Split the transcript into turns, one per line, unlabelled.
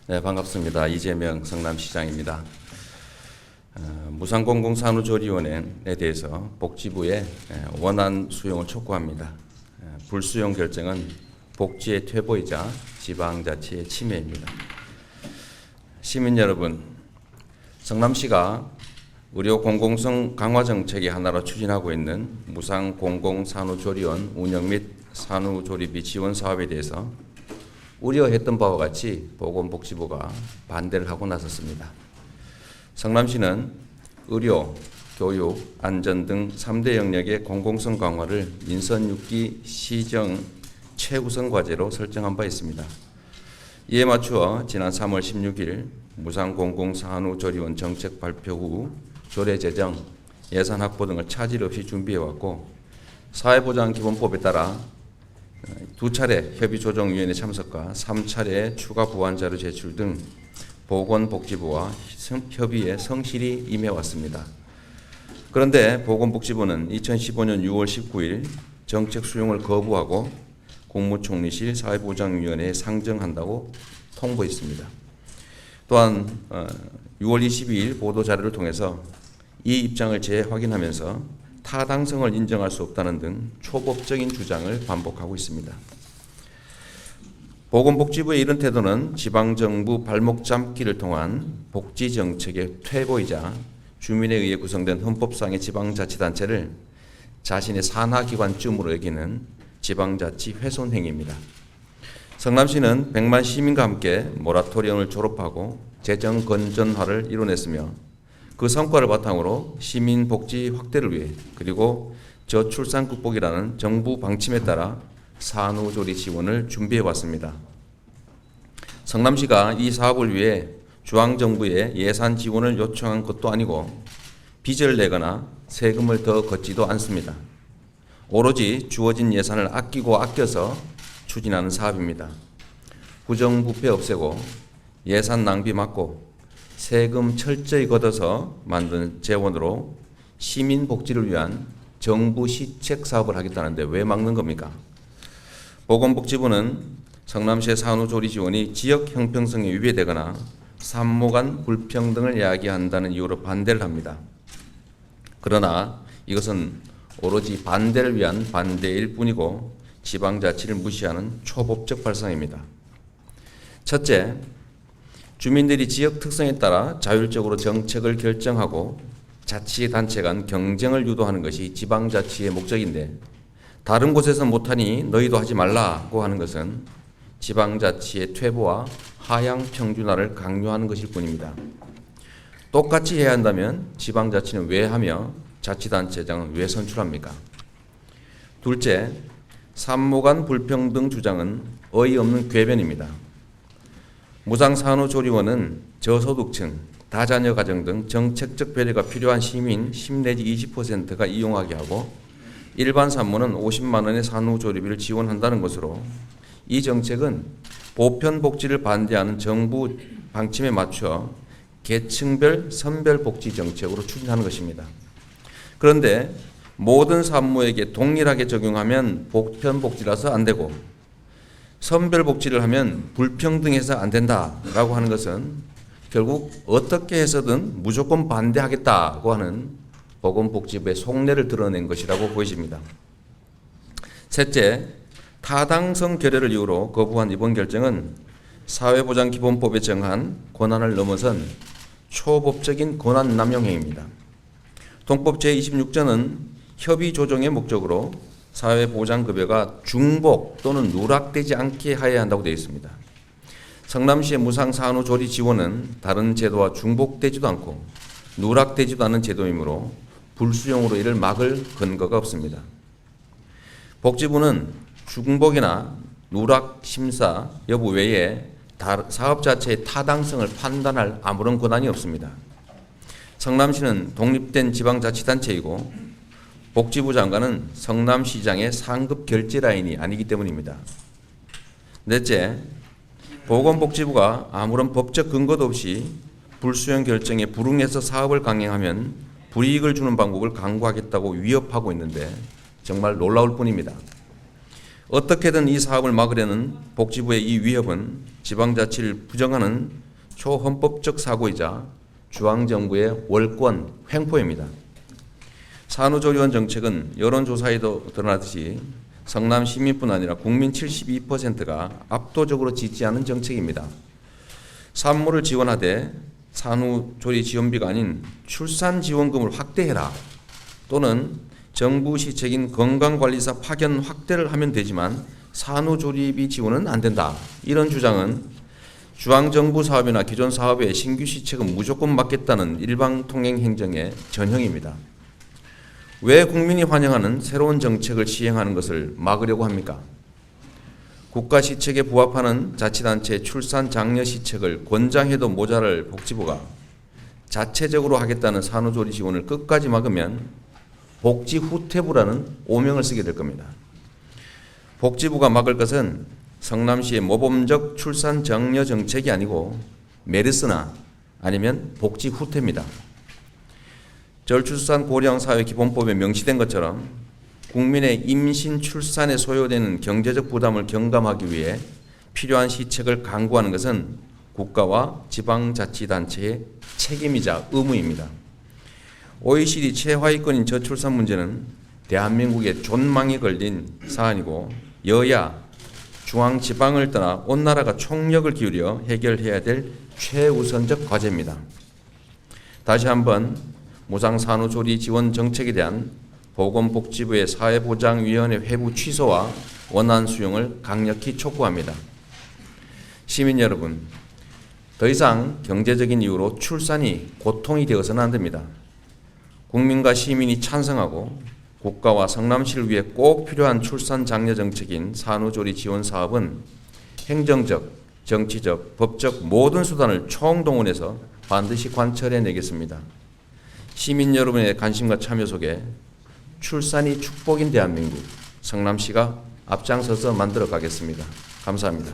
네, 반갑습니다. 이재명 성남시장입니다. 무상공공산후조리원에 대해서 복지부의 원안 수용을 촉구합니다. 불수용 결정은 복지의 퇴보이자 지방자치의 침해입니다. 시민 여러분, 성남시가 의료 공공성 강화 정책의 하나로 추진하고 있는 무상공공산후조리원 운영 및 산후조리비 지원 사업에 대해서 우려했던 바와 같이 보건복지부가 반대를 하고 나섰습니다. 성남시는 의료, 교육, 안전 등 3대 영역의 공공성 강화를 인선 6기 시정 최우선 과제로 설정한 바 있습니다. 이에 맞추어 지난 3월 16일 무상공공산후조리원 정책 발표 후 조례 제정, 예산 확보 등을 차질 없이 준비해왔고 사회보장기본법에 따라 2차례 협의조정위원회 참석과 3차례 추가 보완자료 제출 등 보건복지부와 협의에 성실히 임해왔습니다. 그런데 보건복지부는 2015년 6월 19일 정책 수용을 거부하고 국무총리실 사회보장위원회에 상정한다고 통보했습니다. 또한 6월 22일 보도자료를 통해서 이 입장을 재확인하면서 타당성을 인정할 수 없다는 등 초법적인 주장을 반복하고 있습니다. 보건복지부의 이런 태도는 지방정부 발목 잡기를 통한 복지정책의 퇴보이자 주민에 의해 구성된 헌법상의 지방자치단체를 자신의 산하기관쯤으로 여기는 지방자치 훼손 행위입니다. 성남시는 100만 시민과 함께 모라토리엄을 졸업하고 재정 건전화를 이뤄냈으며 그 성과를 바탕으로 시민 복지 확대를 위해 그리고 저출산 극복이라는 정부 방침에 따라 산후조리 지원을 준비해 왔습니다. 성남시가 이 사업을 위해 중앙정부에 예산 지원을 요청한 것도 아니고 빚을 내거나 세금을 더 걷지도 않습니다. 오로지 주어진 예산을 아껴서 추진하는 사업입니다. 부정부패 없애고 예산 낭비 막고 세금 철저히 걷어서 만든 재원으로 시민 복지를 위한 정부 시책 사업을 하겠다는데 왜 막는 겁니까? 보건복지부는 성남시의 산후조리 지원이 지역 형평성에 위배되거나 산모 간 불평등을 야기한다는 이유로 반대를 합니다. 그러나 이것은 오로지 반대를 위한 반대일 뿐이고 지방자치를 무시하는 초법적 발상입니다. 첫째, 주민들이 지역 특성에 따라 자율적으로 정책을 결정하고 자치단체 간 경쟁을 유도하는 것이 지방자치의 목적인데 다른 곳에서 못하니 너희도 하지 말라고 하는 것은 지방자치의 퇴보와 하향 평준화를 강요하는 것일 뿐입니다. 똑같이 해야 한다면 지방자치는 왜 하며 자치단체장은 왜 선출합니까? 둘째, 산모 간 불평등 주장은 어이없는 궤변입니다. 무상산후조리원은 저소득층, 다자녀 가정 등 정책적 배려가 필요한 시민 10 내지 20%가 이용하게 하고 일반 산모는 50만 원의 산후조리비를 지원한다는 것으로 이 정책은 보편복지를 반대하는 정부 방침에 맞춰 계층별 선별복지 정책으로 추진하는 것입니다. 그런데 모든 산모에게 동일하게 적용하면 보편복지라서 안 되고 선별복지를 하면 불평등해서 안 된다라고 하는 것은 결국 어떻게 해서든 무조건 반대하겠다고 하는 보건복지부의 속내를 드러낸 것이라고 보여집니다. 셋째, 타당성 결여를 이유로 거부한 이번 결정은 사회보장기본법에 정한 권한을 넘어선 초법적인 권한 남용 행위입니다. 동법 제26조는 협의 조정의 목적으로 사회보장급여가 중복 또는 누락되지 않게 하여야 한다고 되어 있습니다. 성남시의 무상산후조리 지원은 다른 제도와 중복되지도 않고 누락되지도 않은 제도이므로 불수용으로 이를 막을 근거가 없습니다. 복지부는 중복이나 누락 심사 여부 외에 사업 자체의 타당성을 판단할 아무런 권한이 없습니다. 성남시는 독립된 지방자치단체이고 복지부 장관은 성남시장의 상급 결제 라인이 아니기 때문입니다. 넷째, 보건복지부가 아무런 법적 근거도 없이 불수용 결정에 불응해서 사업을 강행하면 불이익을 주는 방법을 강구하겠다고 위협하고 있는데 정말 놀라울 뿐입니다. 어떻게든 이 사업을 막으려는 복지부의 이 위협은 지방자치를 부정하는 초헌법적 사고이자 중앙정부의 월권 횡포입니다. 산후조리원 정책은 여론조사에도 드러나듯이 성남 시민뿐 아니라 국민 72%가 압도적으로 지지하는 정책입니다. 산모를 지원하되 산후조리 지원비가 아닌 출산지원금을 확대해라, 또는 정부 시책인 건강관리사 파견 확대를 하면 되지만 산후조리비 지원은 안 된다. 이런 주장은 중앙정부 사업이나 기존 사업의 신규 시책은 무조건 막겠다는 일방통행 행정의 전형입니다. 왜 국민이 환영하는 새로운 정책을 시행하는 것을 막으려고 합니까? 국가 시책에 부합하는 자치단체의 출산 장려 시책을 권장해도 모자랄 복지부가 자체적으로 하겠다는 산후조리 지원을 끝까지 막으면 복지 후퇴부라는 오명을 쓰게 될 겁니다. 복지부가 막을 것은 성남시의 모범적 출산 장려 정책이 아니고 메르스나 아니면 복지 후퇴입니다. 저출산 고령 사회 기본법에 명시된 것처럼 국민의 임신 출산에 소요되는 경제적 부담을 경감하기 위해 필요한 시책을 강구하는 것은 국가와 지방자치단체의 책임이자 의무입니다. OECD 최하위권인 저출산 문제는 대한민국의 존망이 걸린 사안이고 여야, 중앙, 지방을 떠나 온 나라가 총력을 기울여 해결해야 될 최우선적 과제입니다. 다시 한번 무상산후조리 지원 정책에 대한 보건복지부의 사회보장위원회 회부 취소와 원안 수용을 강력히 촉구합니다. 시민 여러분, 더 이상 경제적인 이유로 출산이 고통이 되어서는 안 됩니다. 국민과 시민이 찬성하고 국가와 성남시를 위해 꼭 필요한 출산 장려 정책인 산후조리 지원 사업은 행정적, 정치적, 법적 모든 수단을 총동원해서 반드시 관철해내겠습니다. 시민 여러분의 관심과 참여 속에 출산이 축복인 대한민국, 성남시가 앞장서서 만들어 가겠습니다. 감사합니다.